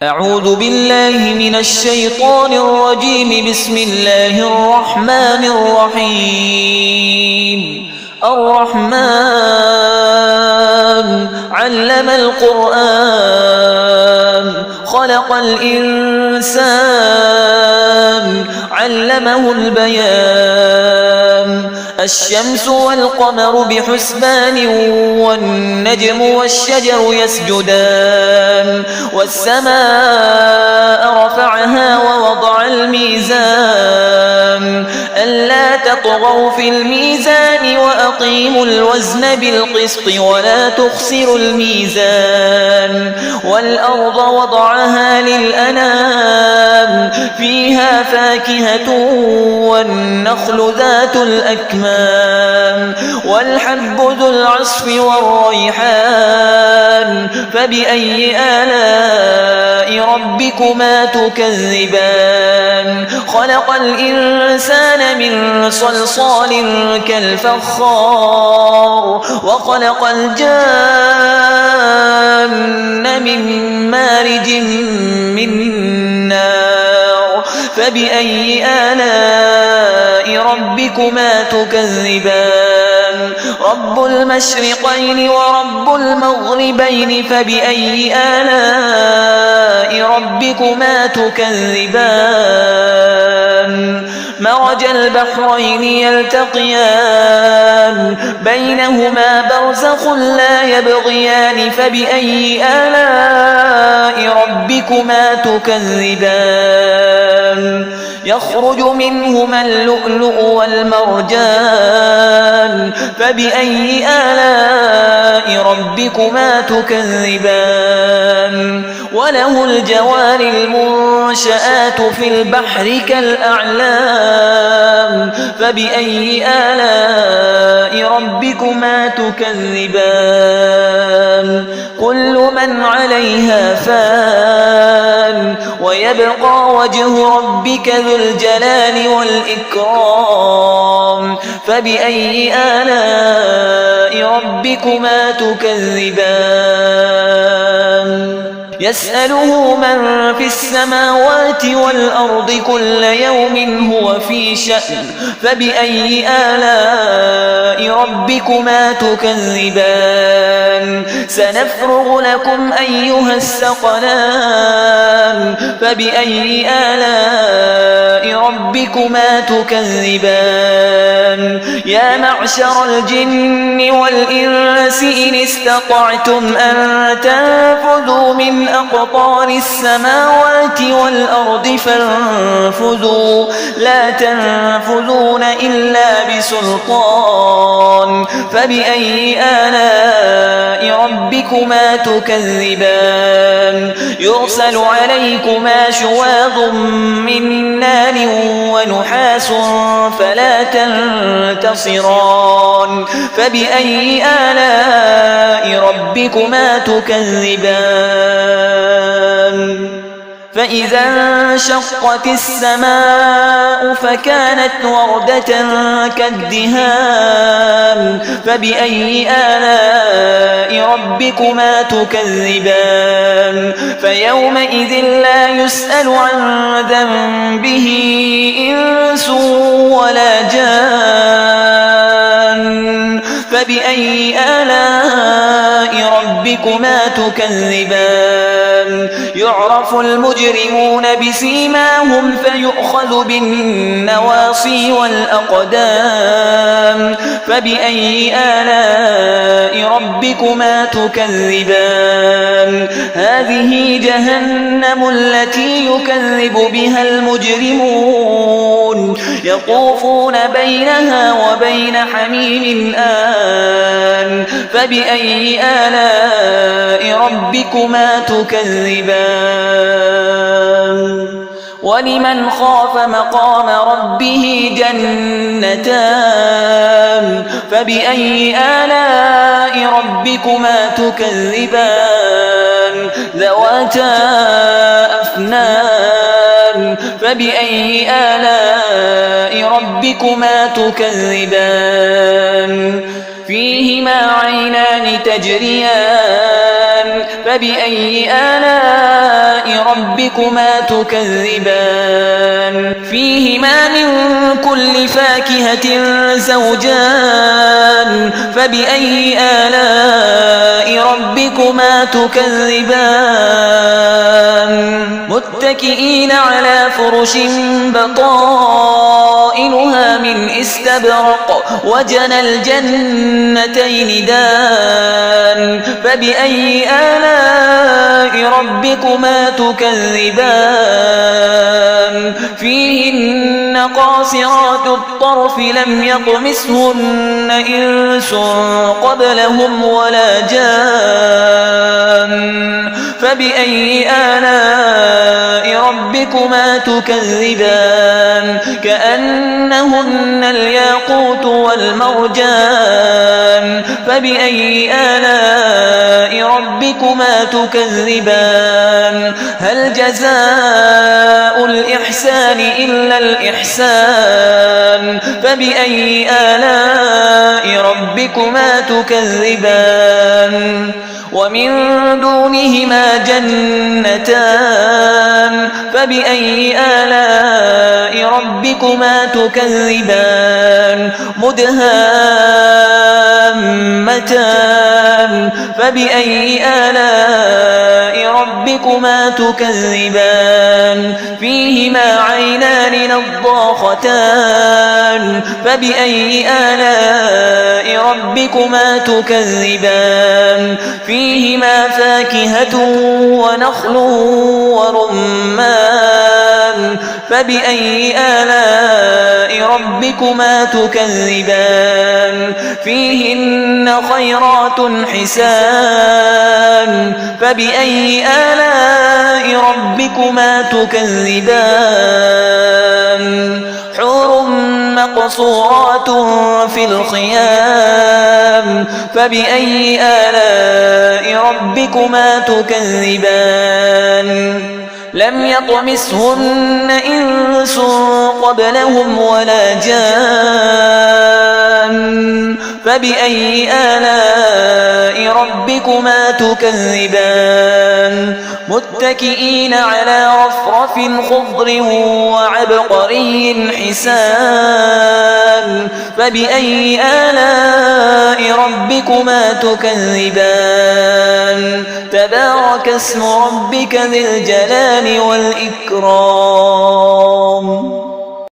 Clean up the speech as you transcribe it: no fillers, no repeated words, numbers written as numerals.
أعوذ بالله من الشيطان الرجيم. بسم الله الرحمن الرحيم. الرحمن علم القرآن خلق الإنسان علمه البيان. الشمس والقمر بحسبان والنجم والشجر يسجدان. والسماء رفعها ووضع الميزان ألا تطغوا في الميزان وأقيموا الوزن بالقسط ولا تخسروا الميزان. والأرض وضعها للأنام فيها فاكهة والنخل ذات الأكمام والحب ذو العصف والريحان. فبأي آلاء ربكما تكذبان؟ خلق الإنسان من صلصال كالفخار وخلق الجان من مارج من نار. فبأي آلاء ربكما تكذبان؟ رب المشرقين ورب المغربين. فبأي آلاء ربكما تكذبان؟ مرج البحرين يلتقيان بينهما برزخ لا يبغيان. فبأي آلاء ربكما تكذبان؟ يخرج منهما اللؤلؤ والمرجان. فبأي آلاء ربكما تكذبان؟ وله الجوار المنشآت في البحر كالأعلام. فبأي آلاء ربكما تكذبان؟ كل من عليها فان ويبقى وجه ربك ذو الجلال والإكرام. فبأي آلاء ربكما تكذبان؟ يسأله من في السماوات والأرض كل يوم هو في شأن. فبأي آلاء ربكما تكذبان؟ سنفرغ لكم أيها الثقلان. فبأي آلاء ربكما تكذبان؟ يا معشر الجن والإنس إن استطعتم أن تنفذوا من أقطار السماوات والأرض فانفذوا لا تنفذون إلا بسلطان. فبأي آلاء ربكما تكذبان؟ يرسل عليكما شواظ من نار ونحاس فلا تنتصران. فبأي آلاء ربكما تكذبان؟ فإذا انشقت السماء فكانت وردة كالدهان. فبأي آلاء ربكما تكذبان؟ فيومئذ لا يسأل عن ذنبه إنس ولا جان. فبأي آلاء ربكما تكذبان؟ يعرف المجرمون بسيماهم فيؤخذ بالنواصي والأقدام. فبأي آلاء ربكما تكذبان؟ هذه جهنم التي يكذب بها المجرمون يطوفون بينها وبين حميم آن. فبأي آلاء ربكما تكذبان؟ ولمن خاف مقام ربه جنتان. فبأي آلاء ربكما تكذبان؟ ذواتا أفنان. فبأي آلاء ربكما تكذبان؟ فيهما عينان تجريان. فبأي آلاء ربكما تكذبان فيهما من كل فاكهة زوجان فبأي آلاء ربكما تكذبان متكئين على فرش بطائنها من استبرق وجنى الجنتين دان فبأي آلاء ربكما تكذبان فيهن قاصرات الطرف لم يطمثهن إنس قبلهم ولا جان فبأي آلاء ربكما تكذبان كأنهن الياقوت والمرجان فبأي آلاء ربكما تكذبان هل جزاء الإحسان إلا الإحسان فبأي آلاء ربكما تكذبان ومن دونهما جنتان فبأي آلاء ربكما تكذبان مدهامتان فبأي آلاء ربكما تكذبان فيهما عينان نضاختان فبأي آلاء ربكما تكذبان فيهما فاكهة ونخل ورمان فبأي آلاء ربكما تكذبان فيهن خيرات حسان فبأي آلاء ربكما تكذبان حور مقصورات في الخيام فبأي آلاء ربكما تكذبان لم يطمثهن إنس قبلهم ولا جان فبأي آلاء ربكما تكذبان متكئين على رفرف خضر وعبقري حسان فبأي آلاء ربكما تكذبان تبارك اسم ربك ذي الجلال والإكرام